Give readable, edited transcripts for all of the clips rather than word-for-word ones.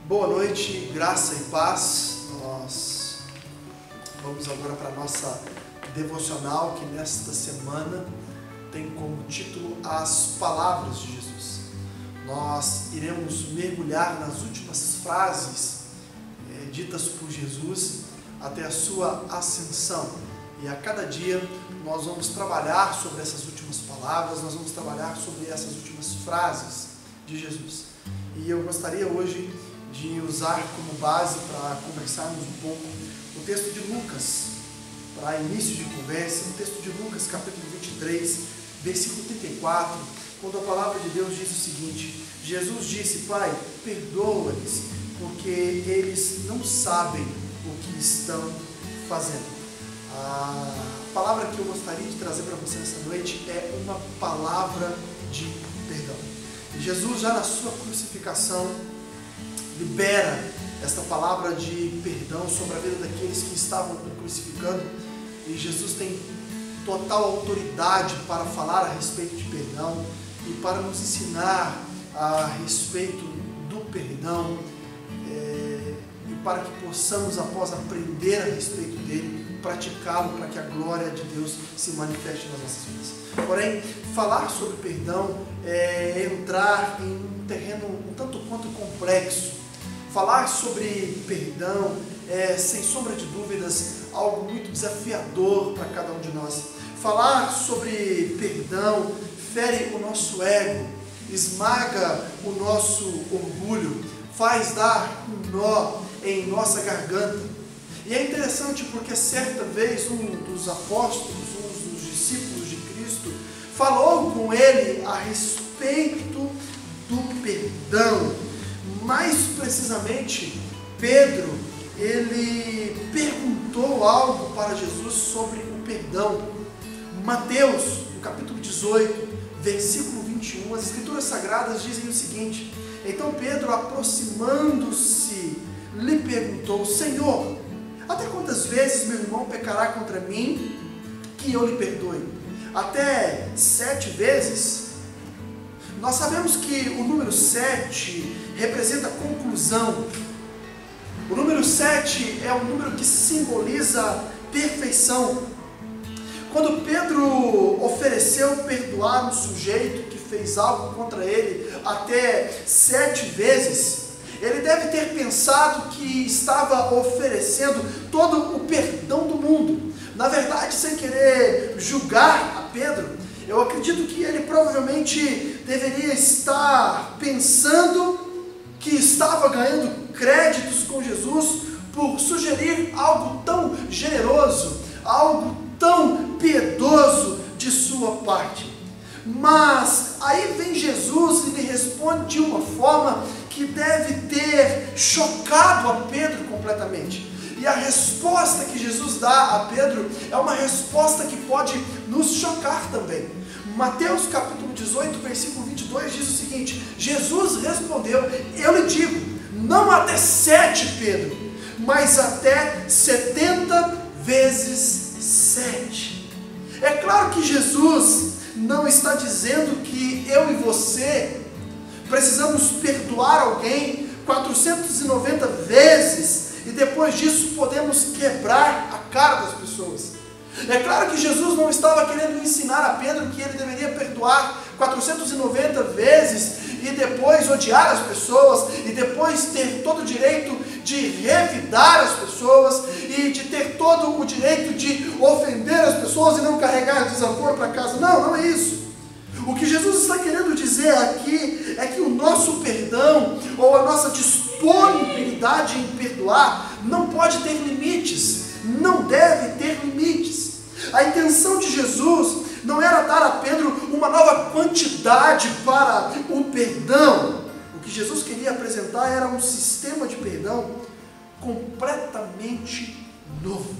Boa noite, graça e paz. Nós vamos agora para a nossa devocional, que nesta semana tem como título As Palavras de Jesus. Nós iremos mergulhar nas últimas frases ditas por Jesus até a sua ascensão. E a cada dia nós vamos trabalhar sobre essas últimas palavras, nós vamos trabalhar sobre essas últimas frases de Jesus. E eu gostaria hoje de usar como base para conversarmos um pouco o texto de Lucas, para início de conversa, o texto de Lucas, capítulo 23, versículo 34, quando a palavra de Deus diz o seguinte: Jesus disse: Pai, perdoa-lhes, porque eles não sabem o que estão fazendo. A palavra que eu gostaria de trazer para você nessa noite é uma palavra de perdão. E Jesus, já na sua crucificação, libera esta palavra de perdão sobre a vida daqueles que estavam o crucificando. E Jesus tem total autoridade para falar a respeito de perdão e para nos ensinar a respeito do perdão, e para que possamos, após aprender a respeito dele, praticá-lo para que a glória de Deus se manifeste nas nossas vidas. Porém, falar sobre perdão é entrar em um terreno um tanto quanto complexo. Falar sobre perdão é, sem sombra de dúvidas, algo muito desafiador para cada um de nós. Falar sobre perdão fere o nosso ego, esmaga o nosso orgulho, faz dar um nó em nossa garganta. E é interessante porque certa vez um dos apóstolos, um dos discípulos de Cristo, falou com ele a respeito do perdão. Mais precisamente, Pedro, ele perguntou algo para Jesus sobre o perdão. Mateus, no capítulo 18, versículo 21, as Escrituras Sagradas dizem o seguinte: Então Pedro, aproximando-se, lhe perguntou: Senhor, até quantas vezes meu irmão pecará contra mim que eu lhe perdoe? Até 7 vezes? Nós sabemos que o número 7 representa conclusão. O número 7 é um número que simboliza perfeição. Quando Pedro ofereceu perdoar um sujeito que fez algo contra ele até 7 vezes, ele deve ter pensado que estava oferecendo todo o perdão do mundo. Na verdade, sem querer julgar a Pedro, eu acredito que ele provavelmente deveria estar pensando que estava ganhando créditos com Jesus por sugerir algo tão generoso, algo tão piedoso de sua parte. Mas aí vem Jesus e lhe responde de uma forma que deve ter chocado a Pedro completamente. E a resposta que Jesus dá a Pedro é uma resposta que pode nos chocar também. Mateus capítulo 18, versículo 22 diz o seguinte: Jesus respondeu: Eu lhe digo, não até 7, Pedro, mas até 70 vezes 7. É claro que Jesus não está dizendo que eu e você precisamos perdoar alguém 490 vezes e depois disso podemos quebrar a cara das pessoas. É claro que Jesus não estava querendo ensinar a Pedro que ele deveria perdoar 490 vezes e depois odiar as pessoas e depois ter todo o direito de revidar as pessoas e de ter todo o direito de ofender as pessoas e não carregar desaforo para casa. Não, não é isso. O que Jesus está querendo dizer aqui é que o nosso perdão ou a nossa disponibilidade em perdoar não pode ter limites, não deve ter limites. A intenção de Jesus não era dar a Pedro uma nova quantidade para o perdão. O que Jesus queria apresentar era um sistema de perdão completamente novo,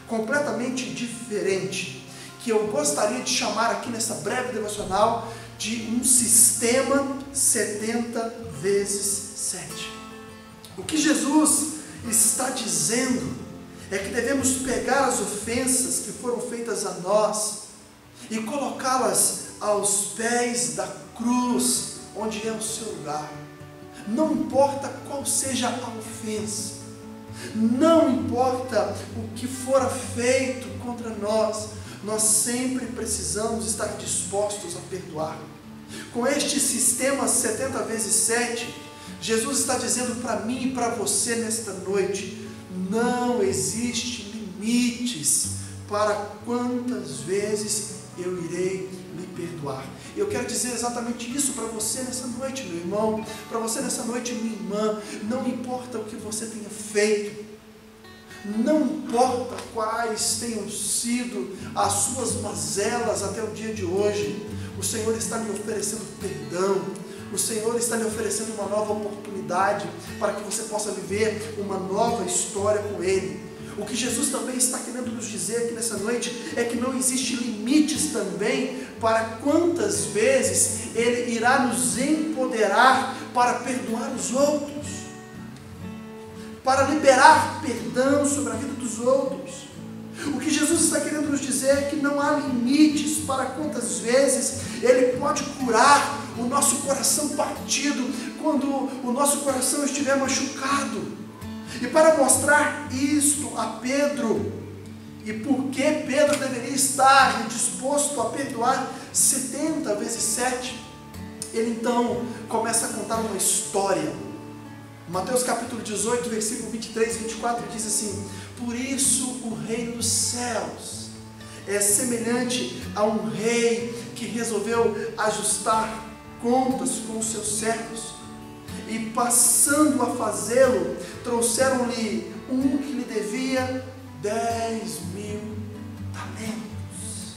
completamente diferente, que eu gostaria de chamar aqui nessa breve devocional de um sistema 70 vezes 7. O que Jesus está dizendo é que devemos pegar as ofensas que foram feitas a nós e colocá-las aos pés da cruz, onde é o seu lugar. Não importa qual seja a ofensa, não importa o que fora feito contra nós, nós sempre precisamos estar dispostos a perdoar. Com este sistema 70 vezes 7, Jesus está dizendo para mim e para você nesta noite: não existe limites para quantas vezes eu irei lhe perdoar. Eu quero dizer exatamente isso para você nessa noite, meu irmão, para você nessa noite, minha irmã. Não importa o que você tenha feito, não importa quais tenham sido as suas mazelas até o dia de hoje, o Senhor está lhe oferecendo perdão. O Senhor está lhe oferecendo uma nova oportunidade para que você possa viver uma nova história com Ele. O que Jesus também está querendo nos dizer aqui nessa noite é que não existe limites também para quantas vezes Ele irá nos empoderar para perdoar os outros, para liberar perdão sobre a vida dos outros. O que Jesus está querendo nos dizer é que não há limites para quantas vezes Ele pode curar o nosso coração partido, quando o nosso coração estiver machucado. E para mostrar isto a Pedro, e por que Pedro deveria estar disposto a perdoar 70 vezes 7, ele então começa a contar uma história. Mateus capítulo 18, versículo 23 e 24 diz assim: por isso o reino dos céus é semelhante a um rei que resolveu ajustar contas com os seus servos, e passando a fazê-lo, trouxeram-lhe um que lhe devia 10.000 talentos.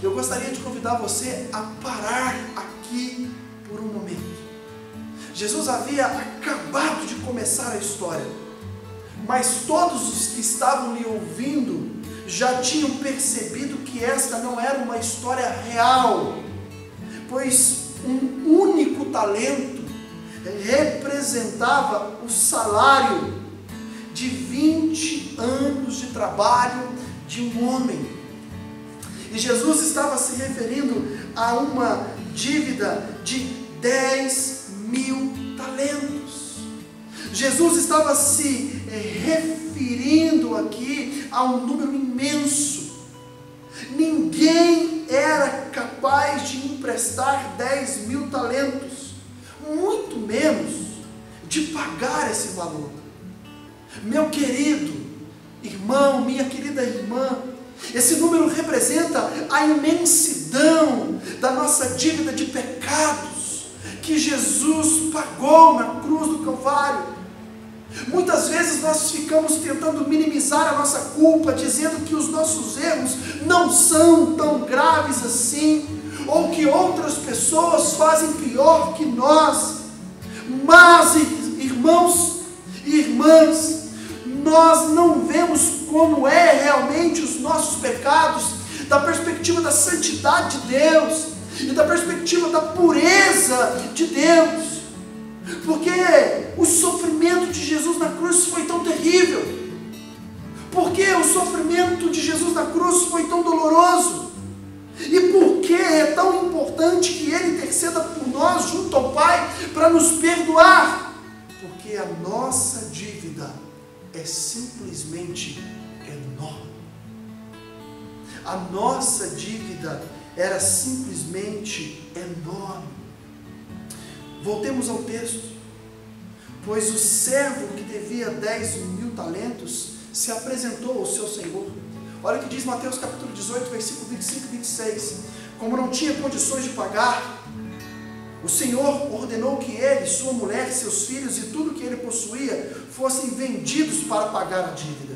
Eu gostaria de convidar você a parar aqui por um momento. Jesus havia acabado de começar a história, mas todos os que estavam lhe ouvindo já tinham percebido que esta não era uma história real, pois um único talento representava o salário de 20 anos de trabalho de um homem. E Jesus estava se referindo a uma dívida de 10.000 talentos. Jesus estava se referindo aqui a um número imenso. Ninguém era capaz de emprestar 10.000 talentos, muito menos de pagar esse valor. Meu querido irmão, minha querida irmã, esse número representa a imensidão da nossa dívida de pecados que Jesus pagou na cruz do Calvário. Muitas vezes nós ficamos tentando minimizar a nossa culpa, dizendo que os nossos erros não são tão graves assim, ou que outras pessoas fazem pior que nós. Mas, irmãos e irmãs, nós não vemos como é realmente os nossos pecados da perspectiva da santidade de Deus e da perspectiva da pureza de Deus, porque o sofrimento de Jesus na cruz foi tão terrível, porque o sofrimento de Jesus na cruz foi tão doloroso, e por que é tão importante que Ele interceda por nós junto ao Pai para nos perdoar? Porque a nossa dívida é simplesmente enorme. A nossa dívida era simplesmente enorme. Voltemos ao texto. Pois o servo que devia 10.000 talentos se apresentou ao seu senhor. Olha o que diz Mateus capítulo 18, versículo 25 e 26. Como não tinha condições de pagar, o Senhor ordenou que ele, sua mulher, seus filhos e tudo que ele possuía fossem vendidos para pagar a dívida.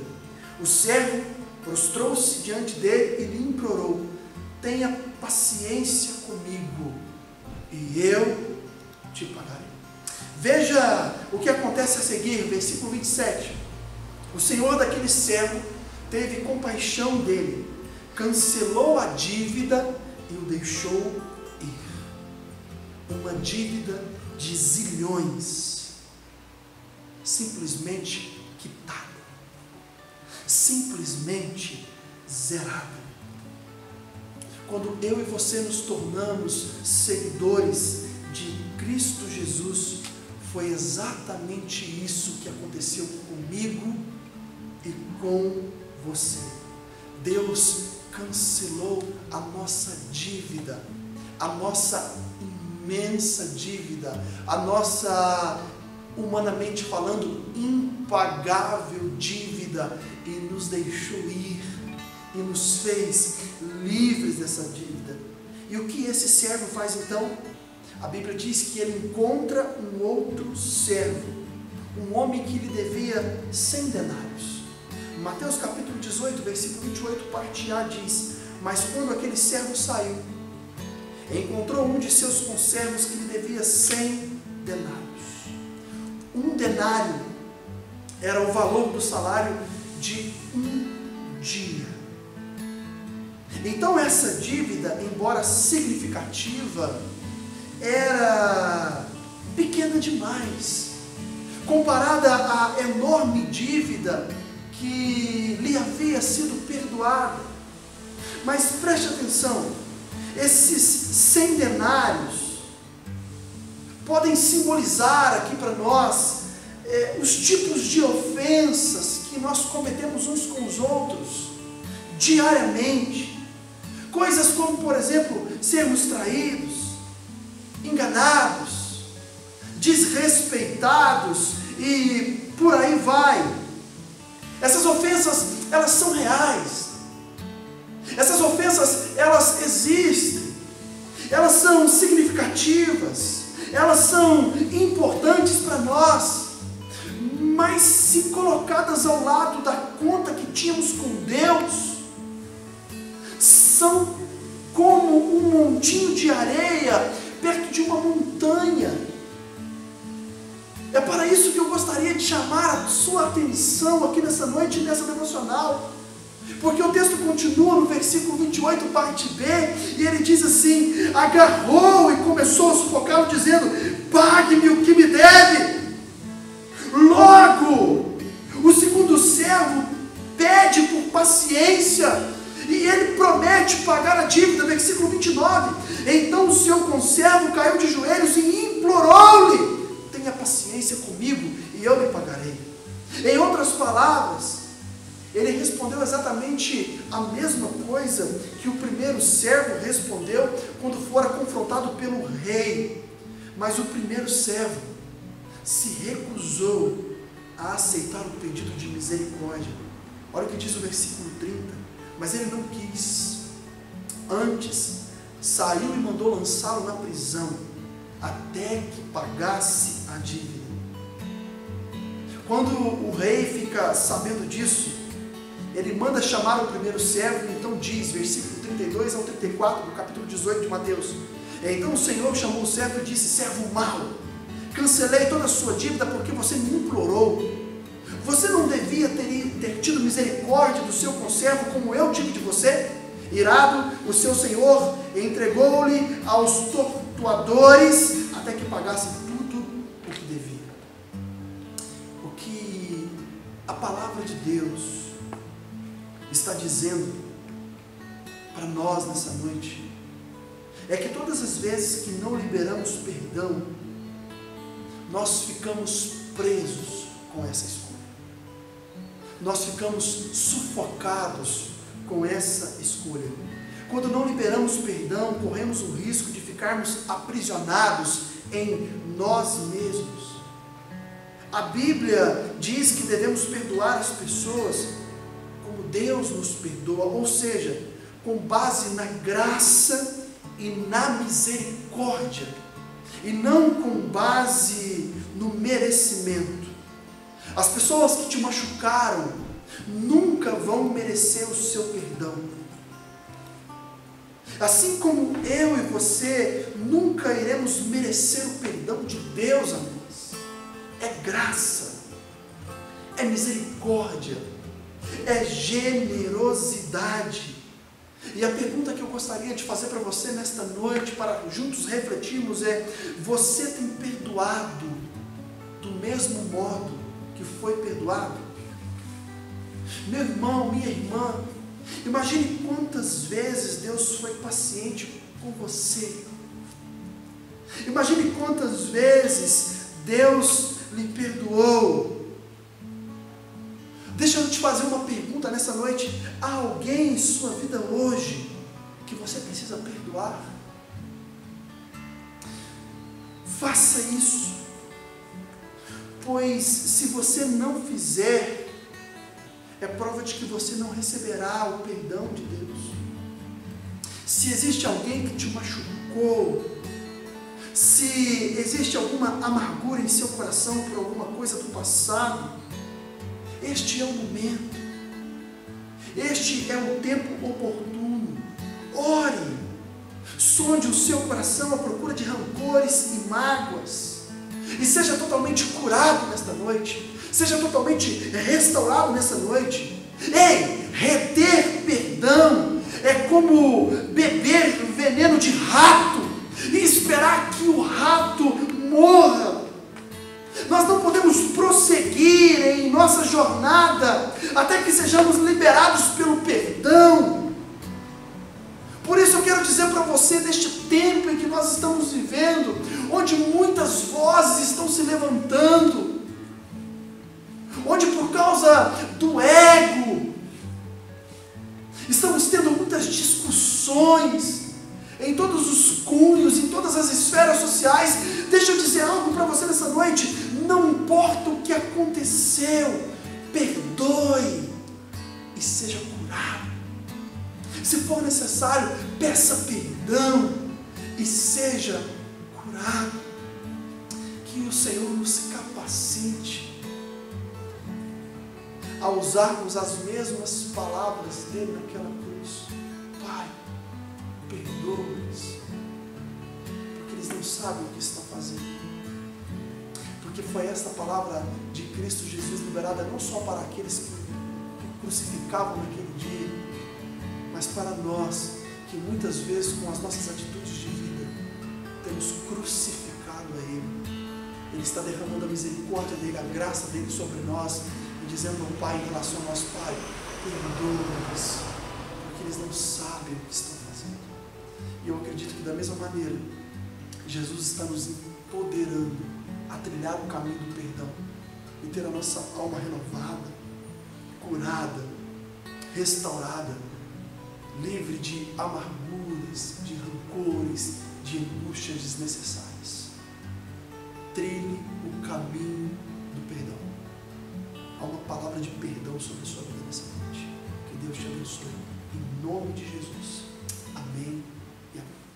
O servo prostrou-se diante dele e lhe implorou: tenha paciência comigo e eu te pagarei. Veja o que acontece a seguir, versículo 27. O Senhor daquele servo teve compaixão dele, cancelou a dívida e o deixou ir. Uma dívida de zilhões, simplesmente quitada, simplesmente zerada. Quando eu e você nos tornamos seguidores de Cristo Jesus, Foi exatamente isso que aconteceu comigo e com você. Deus cancelou a nossa dívida, a nossa imensa dívida, a nossa, humanamente falando, impagável dívida, e nos deixou ir, e nos fez livres dessa dívida. E o que esse servo faz então? A Bíblia diz que ele encontra um outro servo, um homem que lhe devia 100 denários. Mateus capítulo 18, versículo 28, parte A diz: mas quando aquele servo saiu, encontrou um de seus conservos que lhe devia 100 denários. Um denário era o valor do salário de um dia. Então essa dívida, embora significativa, era pequena demais, comparada à enorme dívida que lhe havia sido perdoada. Mas preste atenção, esses 100 denários podem simbolizar aqui para nós os tipos de ofensas que nós cometemos uns com os outros diariamente. Coisas como, por exemplo, sermos traídos, enganados, desrespeitados e por aí vai. Essas ofensas, elas são reais. Essas ofensas, elas existem. Elas são significativas. Elas são importantes para nós. Mas se colocadas ao lado da conta que tínhamos com Deus, são como um montinho de areia perto de uma montanha. É para isso que eu gostaria de chamar a sua atenção aqui nessa noite, nessa devocional. Porque o texto continua no versículo 28, parte B, e ele diz assim: agarrou e começou a sufocá-lo, dizendo: pague-me o que me deve. Logo, o segundo servo pede por paciência, e ele promete pagar a dívida, versículo 29. Então o seu conservo caiu de joelhos e implorou-lhe: tenha paciência comigo e eu lhe pagarei. Em outras palavras, ele respondeu exatamente a mesma coisa que o primeiro servo respondeu quando fora confrontado pelo rei. Mas o primeiro servo se recusou a aceitar o pedido de misericórdia. Olha o que diz o versículo 30. Mas ele não quis. Antes, saiu e mandou lançá-lo na prisão, até que pagasse a dívida. Quando o rei fica sabendo disso, ele manda chamar o primeiro servo, e então diz, versículo 32 ao 34, do capítulo 18 de Mateus: então o Senhor chamou o servo e disse: servo mau, cancelei toda a sua dívida porque você me implorou. Você não devia ter tido misericórdia do seu conservo como eu tive de você? Irado, o seu senhor entregou-lhe aos torturadores até que pagasse tudo o que devia. O que a palavra de Deus está dizendo para nós nessa noite é que todas as vezes que não liberamos perdão, nós ficamos presos com essa escolha. Nós ficamos sufocados com essa escolha. Quando não liberamos perdão, corremos o risco de ficarmos aprisionados em nós mesmos. A Bíblia diz que devemos perdoar as pessoas como Deus nos perdoa, ou seja, com base na graça e na misericórdia, e não com base no merecimento. As pessoas que te machucaram nunca vão merecer o seu perdão. Assim como eu e você nunca iremos merecer o perdão de Deus, amigos. É graça, é misericórdia, é generosidade. E a pergunta que eu gostaria de fazer para você nesta noite, para juntos refletirmos, é: você tem perdoado do mesmo modo que foi perdoado? Meu irmão, minha irmã, imagine quantas vezes Deus foi paciente com você. Imagine quantas vezes Deus lhe perdoou. Deixa eu te fazer uma pergunta nessa noite. Há alguém em sua vida hoje que você precisa perdoar? Faça isso, pois se você não fizer, é prova de que você não receberá o perdão de Deus. Se existe alguém que te machucou, se existe alguma amargura em seu coração por alguma coisa do passado, este é o momento, este é o tempo oportuno. Ore, sonde o seu coração à procura de rancores e mágoas, e seja totalmente curado nesta noite, seja totalmente restaurado nessa noite. Ei, reter perdão é como beber veneno de rato e esperar que o rato morra. Nós não podemos prosseguir em nossa jornada até que sejamos liberados pelo perdão. Por isso eu quero dizer para você, neste tempo em que nós estamos vivendo, onde muitas vozes estão se levantando, onde por causa do ego, estamos tendo muitas discussões em todos os cunhos, em todas as esferas sociais. Deixa eu dizer algo para você nessa noite: não importa o que aconteceu, perdoe e seja curado. Se for necessário, peça perdão e seja curado. Que o Senhor nos capacite a usarmos as mesmas palavras dele naquela cruz. Pai, perdoa-os, porque eles não sabem o que estão fazendo. Porque foi esta palavra de Cristo Jesus liberada não só para aqueles que crucificavam naquele dia, mas para nós, que muitas vezes com as nossas atitudes de vida temos crucificado a Ele. Ele está derramando a misericórdia dEle, a graça dEle sobre nós, e dizendo ao Pai em relação ao nosso Pai: perdoa-nos, porque eles não sabem o que estão fazendo. E eu acredito que da mesma maneira, Jesus está nos empoderando a trilhar o caminho do perdão e ter a nossa alma renovada, curada, restaurada, livre de amarguras, de rancores, de angústias desnecessárias. Trilhe o caminho do perdão. Há uma palavra de perdão sobre a sua vida nessa noite. Que Deus te abençoe. Em nome de Jesus. Amém e amém.